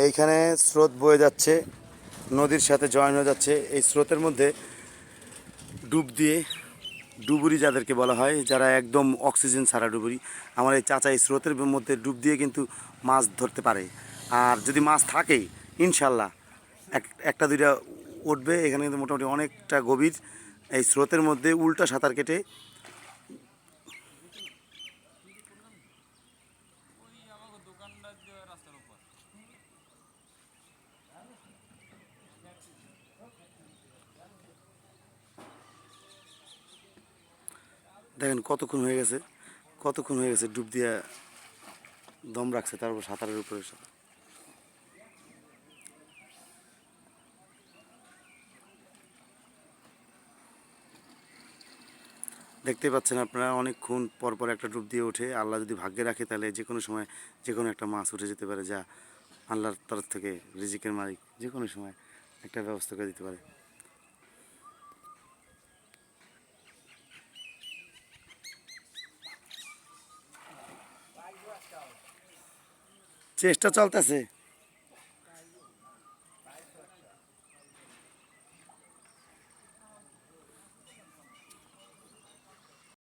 এইখানে স্রোত বয়ে যাচ্ছে, নদীর সাথে জয়েন হয়ে যাচ্ছে। এই স্রোতের মধ্যে ডুব দিয়ে, ডুবুরি যাদেরকে বলা হয়, যারা একদম অক্সিজেন ছাড়া ডুবুরি, আমার এই চাচা এই স্রোতের মধ্যে ডুব দিয়ে কিন্তু মাছ ধরতে পারে। আর যদি মাছ থাকে ইনশাল্লাহ একটা দুইটা উঠবে। এখানে কিন্তু মোটামুটি অনেকটা গভীর। এই স্রোতের মধ্যে উল্টা সাঁতার কেটে দেখেন কতক্ষণ হয়ে গেছে ডুব দিয়ে দম রাখছে, তারপর সাঁতারের উপরে দেখতেই পাচ্ছেন আপনারা, অনেকক্ষণ পর পর একটা ডুব দিয়ে ওঠে। আল্লাহ যদি ভাগ্যে রাখে তাহলে যে কোনো সময় যে কোনো একটা মাছ উঠে যেতে পারে, যা আল্লাহর তরফ থেকে রিজিকের মালিক যে কোনো সময় একটা ব্যবস্থা করে দিতে পারে। চেষ্টা চলতেছে।